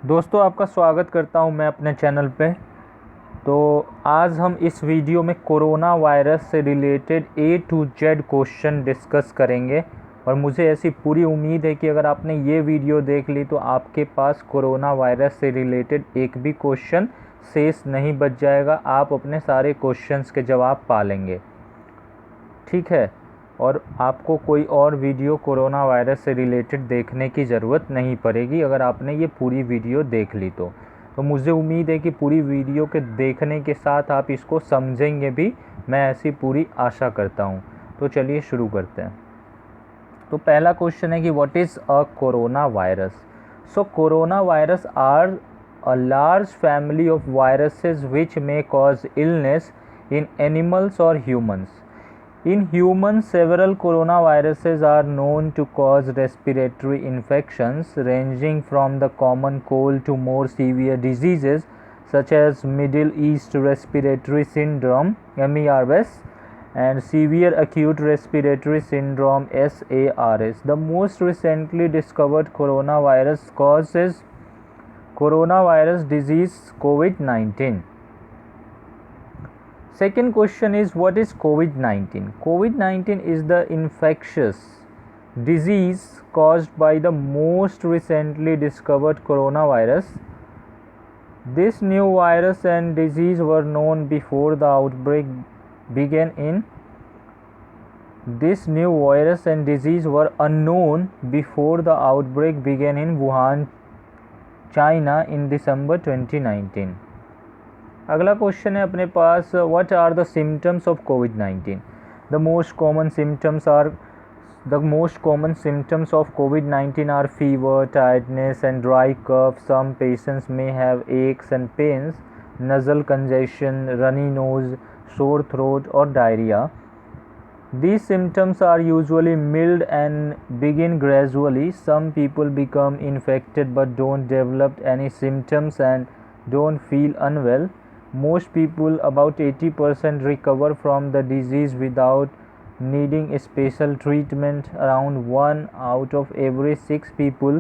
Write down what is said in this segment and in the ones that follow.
दोस्तों, आपका स्वागत करता हूं मैं अपने चैनल पे। तो आज हम इस वीडियो में कोरोना वायरस से related A to Z question discuss करेंगे। और मुझे ऐसी पूरी उम्मीद है कि अगर आपने ये वीडियो देख ली तो आपके पास कोरोना वायरस से रिलेटेड एक भी क्वेश्चन शेष नहीं बच जाएगा। आप अपने सारे क्वेश्चंस के जवाब पा लेंगे, ठीक है। और आपको कोई और वीडियो कोरोना वायरस से रिलेटेड देखने की ज़रूरत नहीं पड़ेगी अगर आपने ये पूरी वीडियो देख ली तो मुझे उम्मीद है कि पूरी वीडियो के देखने के साथ आप इसको समझेंगे भी। मैं ऐसी पूरी आशा करता हूँ। तो चलिए शुरू करते हैं। तो पहला क्वेश्चन है कि what is a corona virus. So corona virus are a large family of viruses which may cause illness in animals और humans. In humans, several coronaviruses are known to cause respiratory infections, ranging from the common cold to more severe diseases such as Middle East Respiratory Syndrome (MERS) and Severe Acute Respiratory Syndrome (SARS). The most recently discovered coronavirus causes coronavirus disease COVID-19. Second question is, what is COVID-19? COVID-19 is the infectious disease caused by the most recently discovered coronavirus. This new virus and disease were known before the outbreak began in This new virus and disease were unknown before the outbreak began in Wuhan, China in December 2019. अगला question है अपने पास, what are the symptoms of covid? The most common symptoms of covid are fever, tiredness and dry cough. Some patients may have x and pains, nasal congestion, runny nose, sore throat और diarrhoea. These symptoms are usually mild and begin gradually. Some people become infected but don't develop any symptoms and don't feel unwell. Most people, about 80%, recover from the disease without needing special treatment. Around 1 out of every 6 people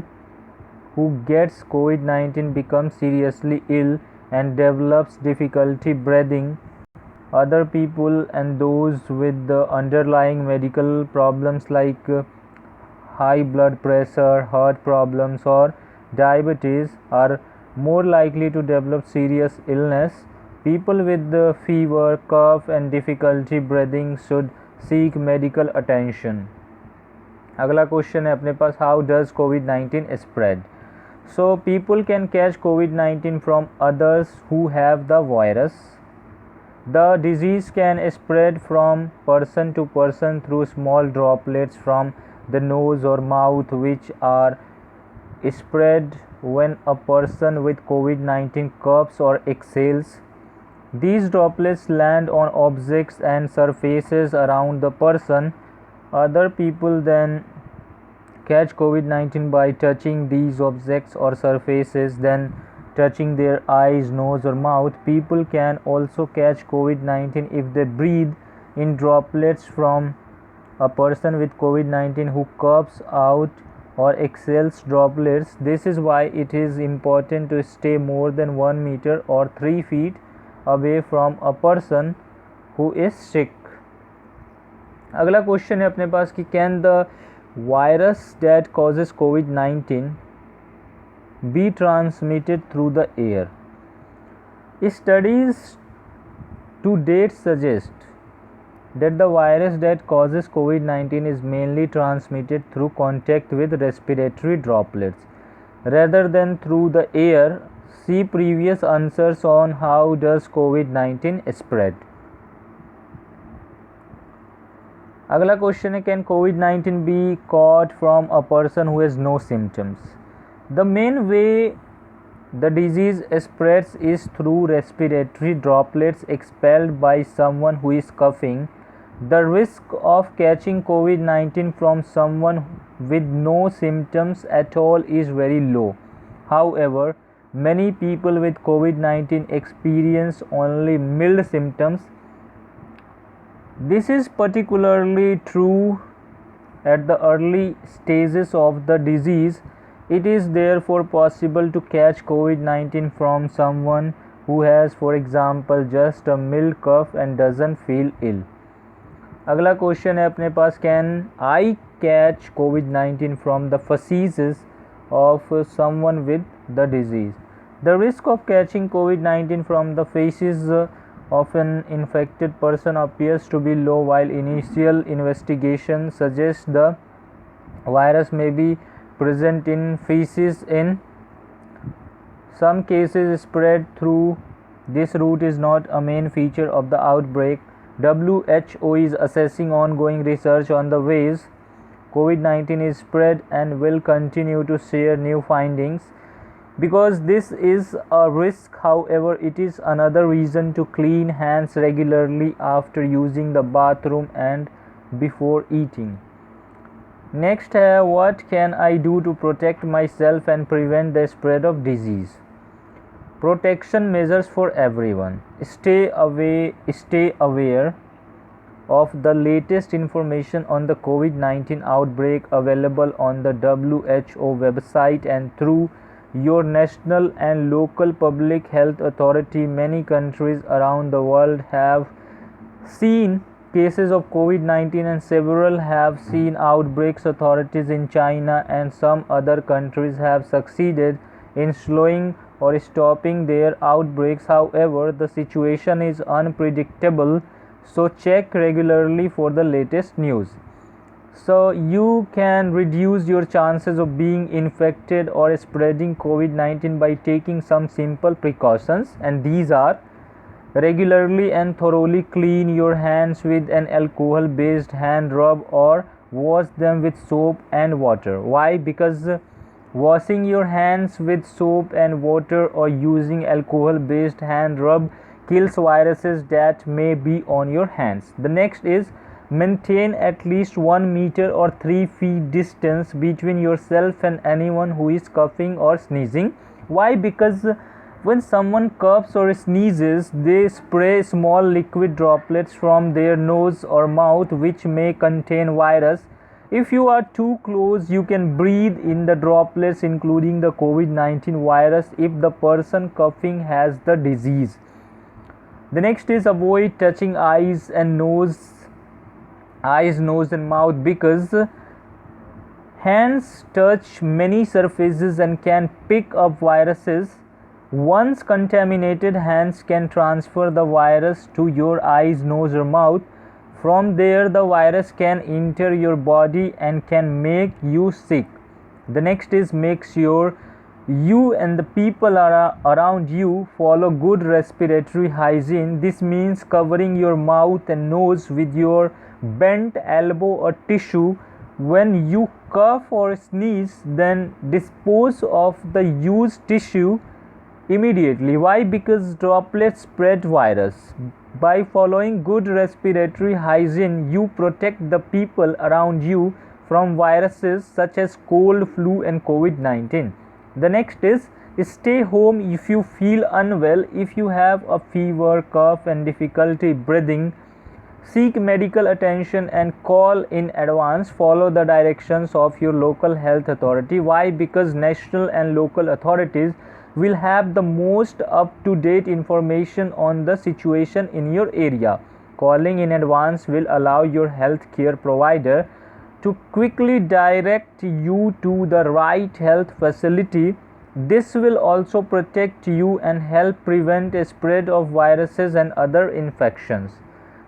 who gets COVID-19 becomes seriously ill and develops difficulty breathing. Other people and those with the underlying medical problems like high blood pressure, heart problems, or diabetes are more likely to develop serious illness. People with the fever, cough, and difficulty breathing should seek medical attention. अगला question है अपने पास, how does covid spread? So people can catch covid from others who have the virus. The disease can spread from person to person through small droplets from the nose or mouth, which are spread when a person with COVID-19 coughs or exhales. These droplets land on objects and surfaces around the person. Other people then catch COVID-19 by touching these objects or surfaces, then touching their eyes, nose, or mouth. People can also catch COVID-19 if they breathe in droplets from a person with COVID-19 who coughs out or exhales droplets. This is why it is important to stay more than 1 meter or 3 feet away from a person who is sick. अगला question है अपने पास कि can the virus that causes COVID-19 be transmitted through the air? Studies to date suggest that the virus that causes COVID-19 is mainly transmitted through contact with respiratory droplets rather than through the air. See previous answers on how does COVID-19 spread. अगला question है, can COVID-19 be caught from a person who has no symptoms? The main way the disease spreads is through respiratory droplets expelled by someone who is coughing. The risk of catching COVID-19 from someone with no symptoms at all is very low. However, many people with COVID-19 experience only mild symptoms. This is particularly true at the early stages of the disease It is therefore possible to catch COVID-19 from someone who has, for example, just a mild cough and doesn't feel ill. अगला question है अपने पास, can I catch COVID-19 from the feces of someone with the disease? The risk of catching COVID-19 from the feces of an infected person appears to be low, while initial investigation suggests the virus may be present in feces. In some cases, spread through this route is not a main feature of the outbreak. WHO is assessing ongoing research on the ways COVID-19 is spread and will continue to share new findings. Because this is a risk, however, it is another reason to clean hands regularly after using the bathroom and before eating. Next है, what can I do to protect myself and prevent the spread of disease? Protection measures for everyone. Stay aware of the latest information on the COVID-19 outbreak available on the WHO website and through your national and local public health authority. Many countries around the world have seen cases of COVID-19 and several have seen outbreaks. Authorities in China and some other countries have succeeded in slowing or stopping their outbreaks. However, the situation is unpredictable, so check regularly for the latest news. So you can reduce your chances of being infected or spreading COVID-19 by taking some simple precautions, and these are: regularly and thoroughly clean your hands with an alcohol based hand rub or wash them with soap and water. Why? Because washing your hands with soap and water or using alcohol based hand rub kills viruses that may be on your hands. The next is maintain at least 1 meter or 3 feet distance between yourself and anyone who is coughing or sneezing. Why? Because when someone coughs or sneezes, they spray small liquid droplets from their nose or mouth which may contain virus. If you are too close, you can breathe in the droplets, including the COVID-19 virus, if the person coughing has the disease. The next is avoid touching eyes, nose and mouth, because hands touch many surfaces and can pick up viruses. Once contaminated, hands can transfer the virus to your eyes, nose or mouth. From there, the virus can enter your body and can make you sick. The next is make sure you and the people around you follow good respiratory hygiene. This means covering your mouth and nose with your bent elbow or tissue. When you cough or sneeze, then dispose of the used tissue immediately. Why? Because droplets spread virus. By following good respiratory hygiene, you protect the people around you from viruses such as cold, flu and COVID-19. The next is stay home if you feel unwell. If you have a fever, cough and difficulty breathing, seek medical attention and call in advance. Follow the directions of your local health authority. Why? Because national and local authorities will have the most up-to-date information on the situation in your area. Calling in advance will allow your healthcare provider to quickly direct you to the right health facility. This will also protect you and help prevent a spread of viruses and other infections.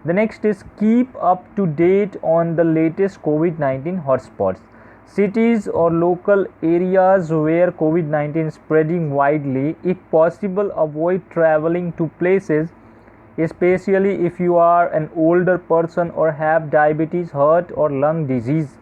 The next is keep up to date on the latest COVID-19 hotspots. Cities or local areas where COVID-19 is spreading widely. If possible, avoid traveling to places, especially if you are an older person or have diabetes, heart or lung disease.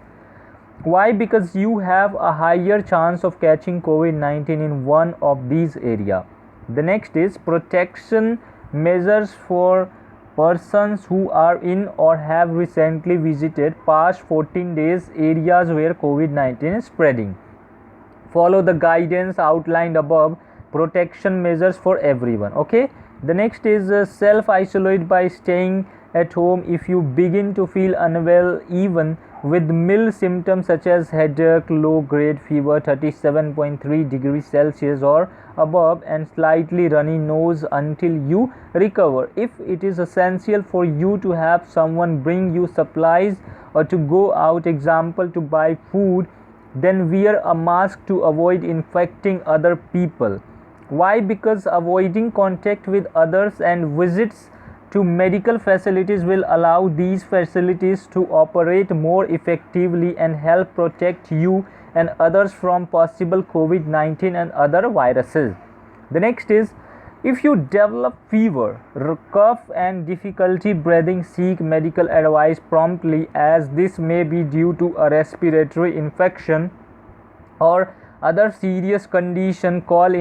Why? Because you have a higher chance of catching COVID-19 in one of these areas. The next is protection measures for persons who are in or have recently visited past 14 days areas where COVID-19 is spreading. Follow the guidance outlined above. Protection measures for everyone. Okay. The next is self-isolate by staying at home. If you begin to feel unwell even with mild symptoms such as headache, low-grade fever 37.3 degrees Celsius or above, and slightly runny nose until you recover. If it is essential for you to have someone bring you supplies or to go out, example to buy food, then wear a mask to avoid infecting other people. Why? Because avoiding contact with others and visits to medical facilities will allow these facilities to operate more effectively and help protect you and others from possible COVID-19 and other viruses. The next is, if you develop fever, cough and difficulty breathing, seek medical advice promptly, as this may be due to a respiratory infection or other serious condition. Call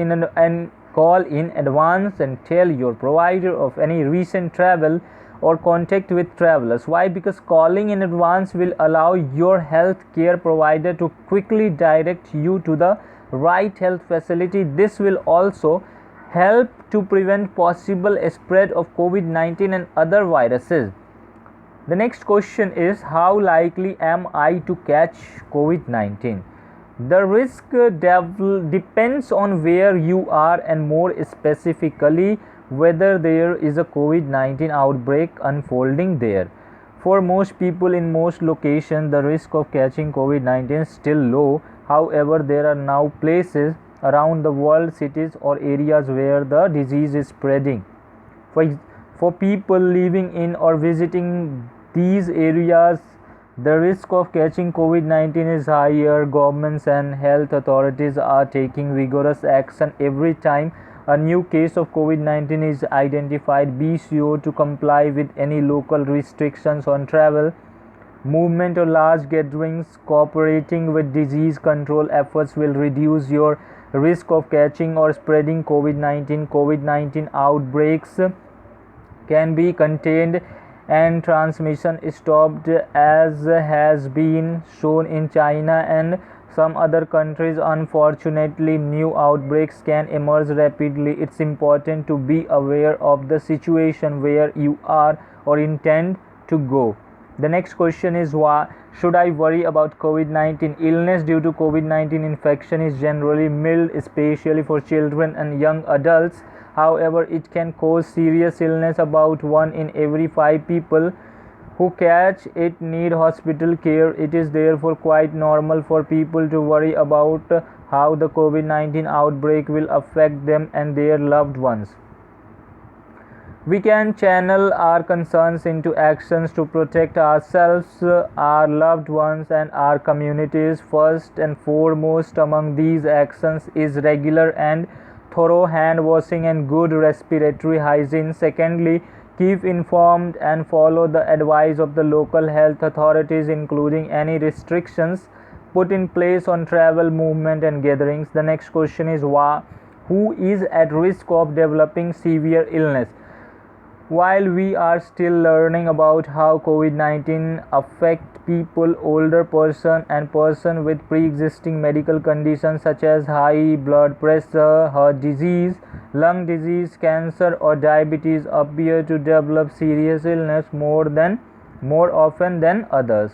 in advance and tell your provider of any recent travel or contact with travelers. Why? Because calling in advance will allow your health care provider to quickly direct you to the right health facility. This will also help to prevent possible spread of COVID-19 and other viruses. The next question is, how likely am I to catch COVID-19? The risk depends on where you are and more specifically whether there is a COVID-19 outbreak unfolding there. For most people in most locations, the risk of catching COVID-19 is still low. However, there are now places around the world, cities or areas where the disease is spreading. For people living in or visiting these areas, the risk of catching COVID-19 is higher. Governments and health authorities are taking vigorous action every time a new case of COVID-19 is identified. Be sure to comply with any local restrictions on travel, movement or large gatherings. Cooperating with disease control efforts will reduce your risk of catching or spreading COVID-19. COVID-19 outbreaks can be contained and transmission stopped, as has been shown in China and some other countries. Unfortunately, new outbreaks can emerge rapidly. It's important to be aware of the situation where you are or intend to go. The next question is, why should I worry about COVID-19? Illness due to COVID-19 infection is generally mild, especially for children and young adults. However, it can cause serious illness. About 1 in every 5 people who catch it need hospital care. It is therefore quite normal for people to worry about how the COVID-19 outbreak will affect them and their loved ones. We can channel our concerns into actions to protect ourselves, our loved ones, and our communities. First and foremost among these actions is regular and thorough hand washing and good respiratory hygiene. Secondly, keep informed and follow the advice of the local health authorities, including any restrictions put in place on travel, movement, and gatherings. The next question is, who is at risk of developing severe illness? While we are still learning about how COVID-19 affects people, older person and person with pre-existing medical conditions such as high blood pressure, heart disease, lung disease, cancer or diabetes appear to develop serious illness more often than others.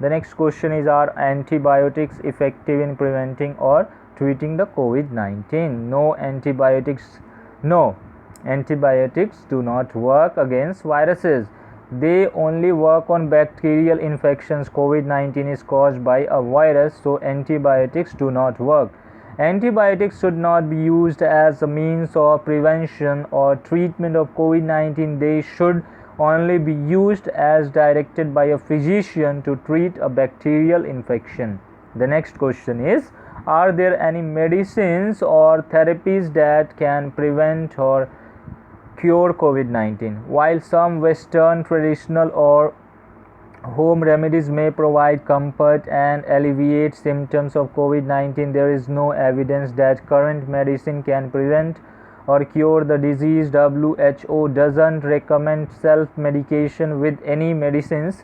The next question is, are antibiotics effective in preventing or treating the COVID-19? No. Antibiotics do not work against viruses. They only work on bacterial infections. COVID-19 is caused by a virus, so antibiotics do not work. Antibiotics should not be used as a means of prevention or treatment of COVID-19. They should only be used as directed by a physician to treat a bacterial infection. The next question is, are there any medicines or therapies that can prevent or cure COVID-19? While some Western traditional or home remedies may provide comfort and alleviate symptoms of COVID-19, there is no evidence that current medicine can prevent or cure the disease. WHO doesn't recommend self-medication with any medicines,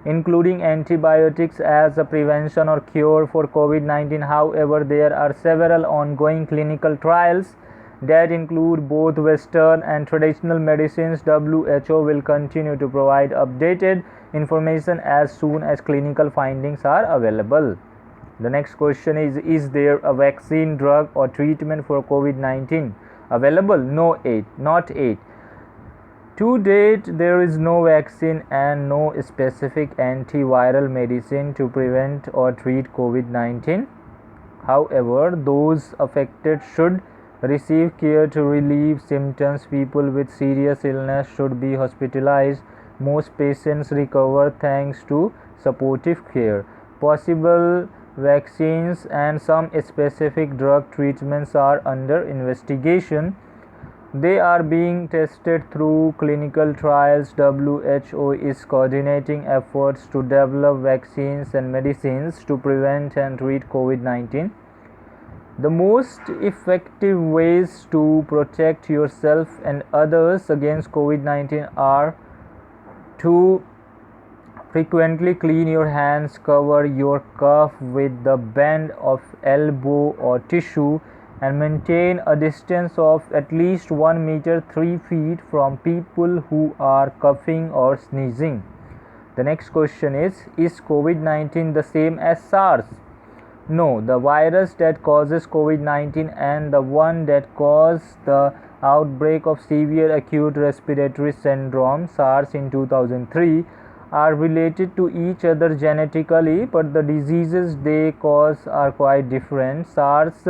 including antibiotics, as a prevention or cure for COVID-19. However, there are several ongoing clinical trials that include both Western and traditional medicines. WHO will continue to provide updated information as soon as clinical findings are available. The next question is there a vaccine, drug or treatment for COVID-19 available? No, not 8. To date, there is no vaccine and no specific antiviral medicine to prevent or treat COVID-19. However, those affected should receive care to relieve symptoms. People with serious illness should be hospitalized. Most patients recover thanks to supportive care. Possible vaccines and some specific drug treatments are under investigation. They are being tested through clinical trials. WHO is coordinating efforts to develop vaccines and medicines to prevent and treat COVID-19. The most effective ways to protect yourself and others against COVID-19 are to frequently clean your hands, cover your cough with the band of elbow or tissue, and maintain a distance of at least 1 meter 3 feet from people who are coughing or sneezing. The next question is COVID-19 the same as SARS? No, the virus that causes COVID-19 and the one that caused the outbreak of severe acute respiratory syndrome SARS in 2003 are related to each other genetically, but the diseases they cause are quite different. SARS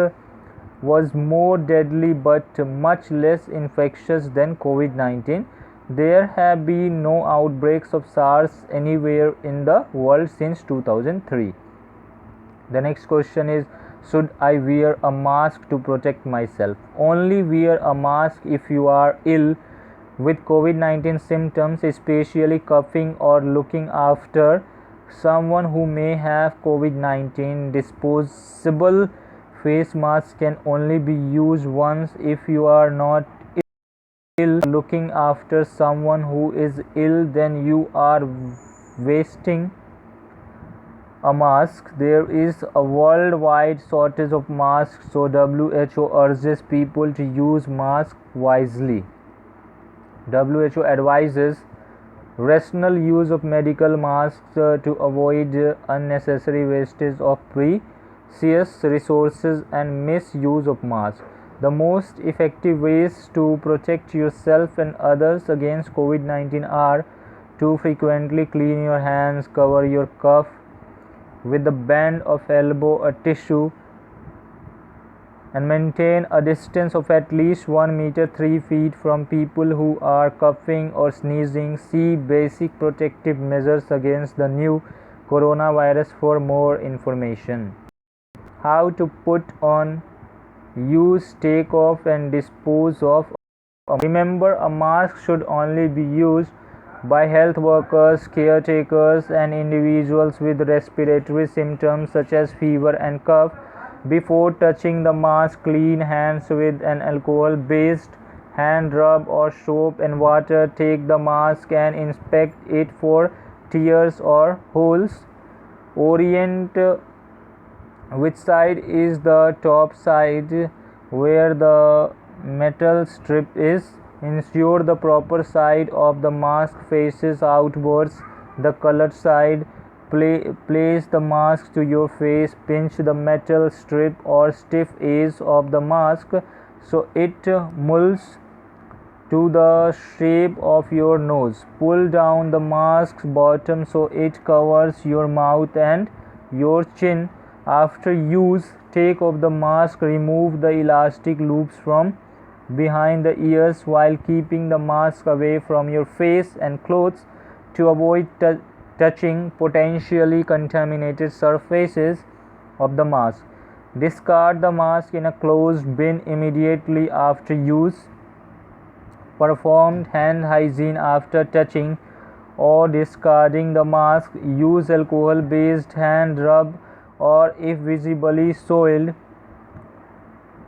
was more deadly but much less infectious than COVID-19. There have been no outbreaks of SARS anywhere in the world since 2003. The next question is, should I wear a mask to protect myself? Only wear a mask if you are ill with COVID-19 symptoms, especially coughing or looking after someone who may have COVID-19. Disposable face masks can only be used once. If you are not ill, looking after someone who is ill, then you are wasting a mask. There is a worldwide shortage of masks, so WHO urges people to use masks wisely. WHO advises rational use of medical masks to avoid unnecessary wastage of precious resources and misuse of masks. The most effective ways to protect yourself and others against COVID-19 are to frequently clean your hands, cover your cough with the band of elbow or tissue, and maintain a distance of at least 1 meter 3 feet from people who are coughing or sneezing. See basic protective measures against the new coronavirus for more information. How to put on, use, take off and dispose of. Remember, a mask should only be used by health workers, caretakers and individuals with respiratory symptoms such as fever and cough. Before touching the mask, clean hands with an alcohol-based hand rub or soap and water. Take the mask and inspect it for tears or holes. Orient which side is the top side where the metal strip is. Ensure the proper side of the mask faces outwards, the colored side. Place the mask to your face. Pinch the metal strip or stiff edge of the mask so it molds to the shape of your nose. Pull down the mask's bottom so it covers your mouth and your chin. After use, take off the mask. Remove the elastic loops from behind the ears while keeping the mask away from your face and clothes to avoid touching potentially contaminated surfaces of the mask. Discard the mask in a closed bin immediately after use. Perform hand hygiene after touching or discarding the mask. Use alcohol-based hand rub or, if visibly soiled,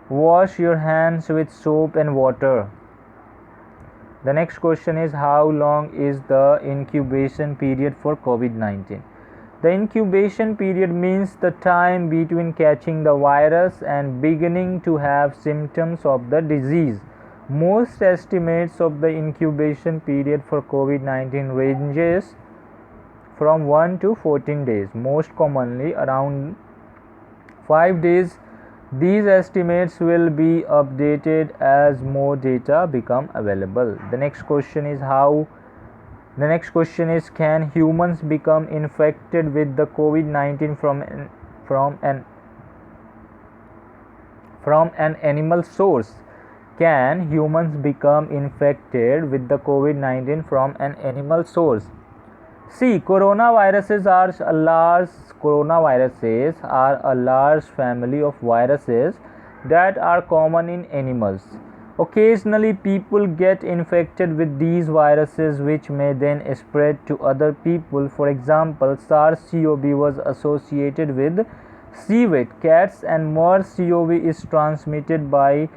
wash your hands with soap and water. The next question is, how long is the incubation period for COVID-19? The incubation period means the time between catching the virus and beginning to have symptoms of the disease. Most estimates of the incubation period for COVID-19 ranges from 1 to 14 days, most commonly around 5 days. These estimates will be updated as more data become available. The next question is can humans become infected with the COVID-19 from an animal source? Can humans become infected with the COVID-19 from an animal source? See, coronaviruses are a large family of viruses that are common in animals. Occasionally, people get infected with these viruses, which may then spread to other people. For example, SARS-CoV was associated with civet cats, and MERS-CoV is transmitted by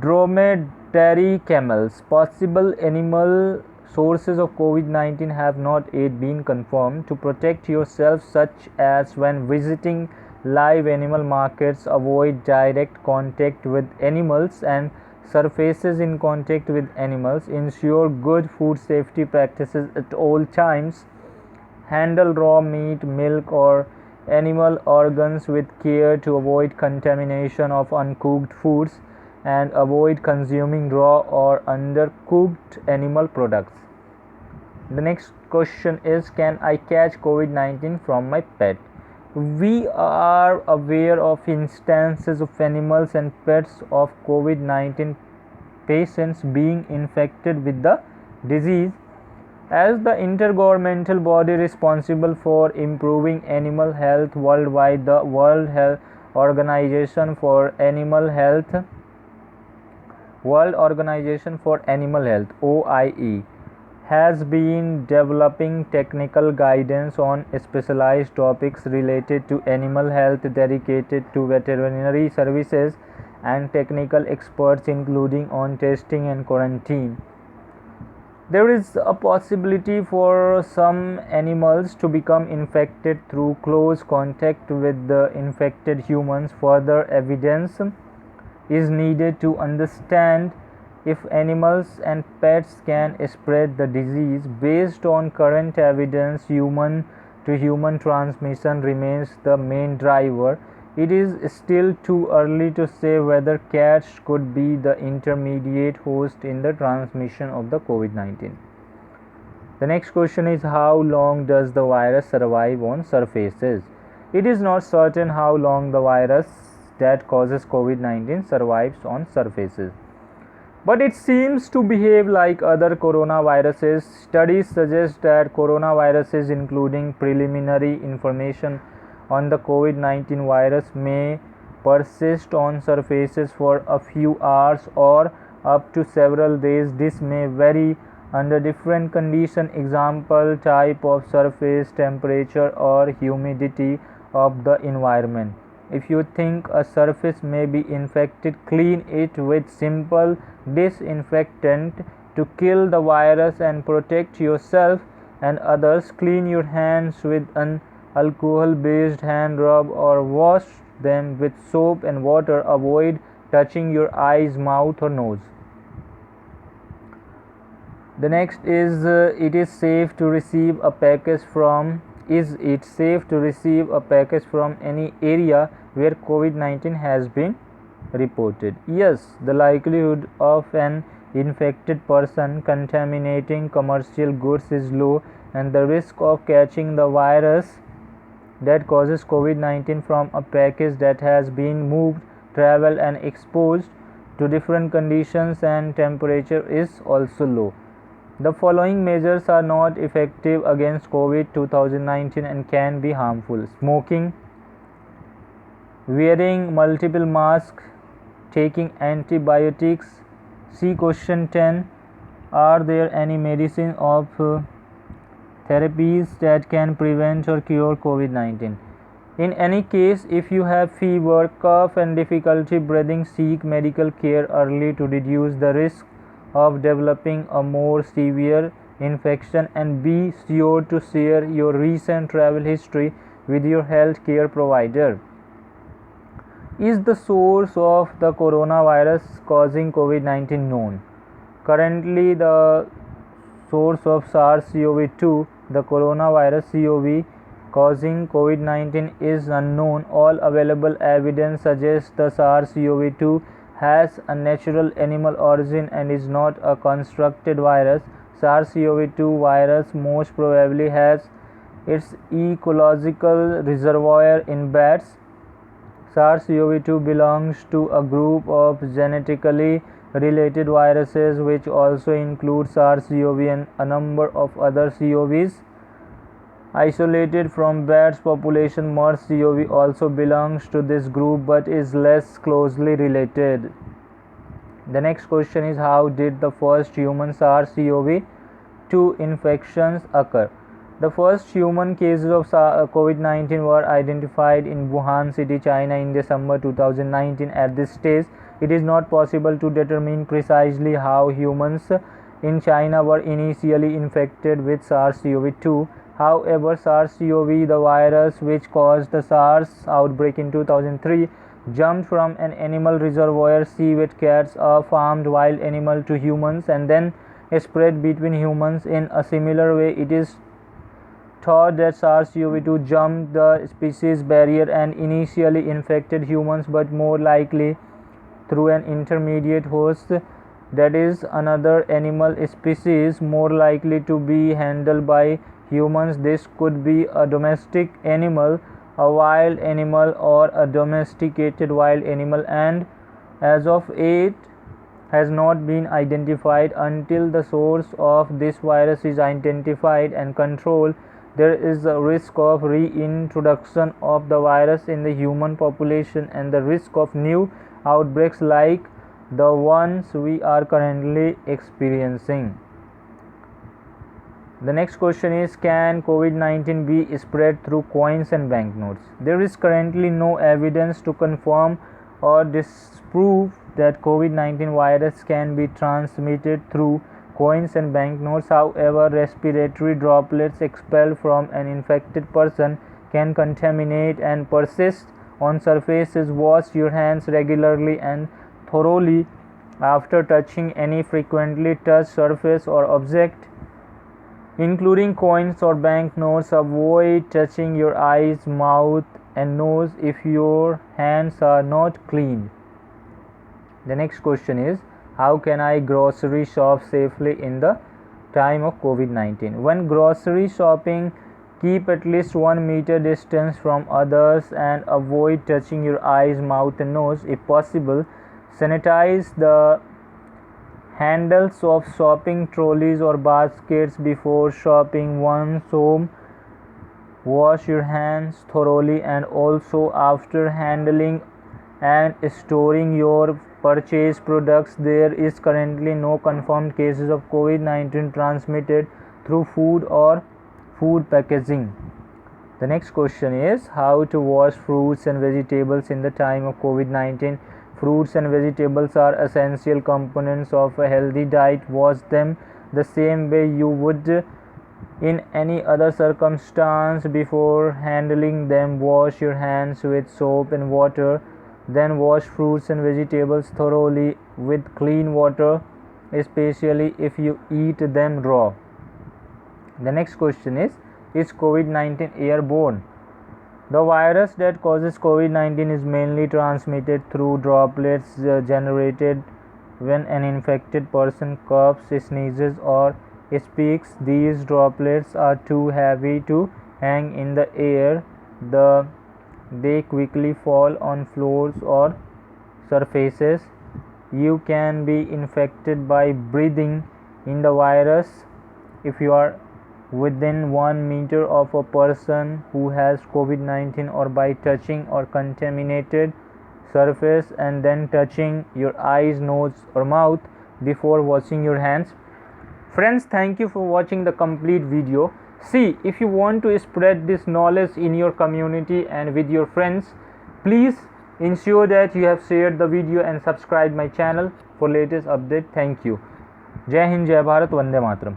dromedary camels. Possible animal sources of COVID-19 have not yet been confirmed. To protect yourself, such as when visiting live animal markets, avoid direct contact with animals and surfaces in contact with animals. Ensure good food safety practices at all times. Handle raw meat, milk, or animal organs with care to avoid contamination of uncooked foods, and avoid consuming raw or undercooked animal products. The next question is, can I catch COVID-19 from my pet? We are aware of instances of animals and pets of COVID-19 patients being infected with the disease. As the intergovernmental body responsible for improving animal health worldwide, the World Organization for Animal Health (OIE) has been developing technical guidance on specialized topics related to animal health, dedicated to veterinary services and technical experts, including on testing and quarantine. There is a possibility for some animals to become infected through close contact with the infected humans. Further evidence is needed to understand if animals and pets can spread the disease. Based on current evidence, human to human transmission remains the main driver. It is still too early to say whether cats could be the intermediate host in the transmission of the COVID-19. The next question is, how long does the virus survive on surfaces? It is not certain how long the virus that causes COVID-19 survives on surfaces, but it seems to behave like other coronaviruses. Studies suggest that coronaviruses, including preliminary information on the COVID-19 virus, may persist on surfaces for a few hours or up to several days. This may vary under different conditions, example, type of surface, temperature, or humidity of the environment. If you think a surface may be infected, clean it with simple disinfectant to kill the virus and protect yourself and others. Clean your hands with an alcohol-based hand rub or wash them with soap and water. Avoid touching your eyes, mouth, or nose. The next is, it is safe to receive a package from Is it safe to receive a package from any area where COVID-19 has been reported? Yes, the likelihood of an infected person contaminating commercial goods is low, and the risk of catching the virus that causes COVID-19 from a package that has been moved, traveled, and exposed to different conditions and temperature is also low. The following measures are not effective against COVID-19 and can be harmful: smoking, wearing multiple masks, taking antibiotics. See question 10. Are there any medicine or therapies that can prevent or cure COVID-19? In any case, if you have fever, cough, and difficulty breathing, seek medical care early to reduce the risk of developing a more severe infection, and be sure to share your recent travel history with your healthcare provider. Is the source of the coronavirus causing COVID-19 known? Currently, the source of SARS-CoV-2, the coronavirus CoV causing COVID-19, is unknown. All available evidence suggests the SARS-CoV-2 has a natural animal origin and is not a constructed virus. SARS-CoV-2 virus most probably has its ecological reservoir in bats. SARS-CoV-2 belongs to a group of genetically related viruses which also include SARS-CoV and a number of other CoVs. Isolated from bats population, MERS-CoV also belongs to this group but is less closely related. The next question is, how did the first human SARS-CoV-2 infections occur? The first human cases of COVID-19 were identified in Wuhan City, China in December 2019. At this stage, it is not possible to determine precisely how humans in China were initially infected with SARS-CoV-2. However, SARS-CoV, the virus which caused the SARS outbreak in 2003, jumped from an animal reservoir, civet cats, a farmed wild animal, to humans and then spread between humans. In a similar way, it is thought that SARS-CoV-2 jumped the species barrier and initially infected humans, but more likely through an intermediate host, that is, another animal species more likely to be handled by humans. This could be a domestic animal, a wild animal, or a domesticated wild animal, and as of yet has not been identified. Until the source of this virus is identified and controlled, there is a risk of reintroduction of the virus in the human population and the risk of new outbreaks like the ones we are currently experiencing. The next question is, can COVID-19 be spread through coins and banknotes? There is currently no evidence to confirm or disprove that COVID-19 virus can be transmitted through coins and banknotes. However, respiratory droplets expelled from an infected person can contaminate and persist on surfaces. Wash your hands regularly and thoroughly after touching any frequently touched surface or object, including coins or banknotes. Avoid touching your eyes, mouth, and nose if your hands are not clean. The next question is, how can I grocery shop safely in the time of COVID-19? When grocery shopping, keep at least 1 meter distance from others and avoid touching your eyes, mouth, and nose. If possible, sanitize the handles of shopping trolleys or baskets before shopping. Once home, wash your hands thoroughly and also after handling and storing your purchased products. There is currently no confirmed cases of COVID-19 transmitted through food or food packaging. The next question is, how to wash fruits and vegetables in the time of COVID-19? Fruits and vegetables are essential components of a healthy diet. Wash them the same way you would in any other circumstance. Before handling them, wash your hands with soap and water. Then wash fruits and vegetables thoroughly with clean water, especially if you eat them raw. The next question is COVID-19 airborne? The virus that causes COVID-19 is mainly transmitted through droplets generated when an infected person coughs, sneezes, or speaks. These droplets are too heavy to hang in the air. They quickly fall on floors or surfaces. You can be infected by breathing in the virus if you are within 1 meter of a person who has COVID-19, or by touching or contaminated surface and then touching your eyes, nose, or mouth before washing your hands. Friends, thank you for watching the complete video. See, if you want to spread this knowledge in your community and with your friends, please ensure that you have shared the video and subscribe my channel for latest update. Thank you. Jai Hind, Jai Bharat, Vande Mataram.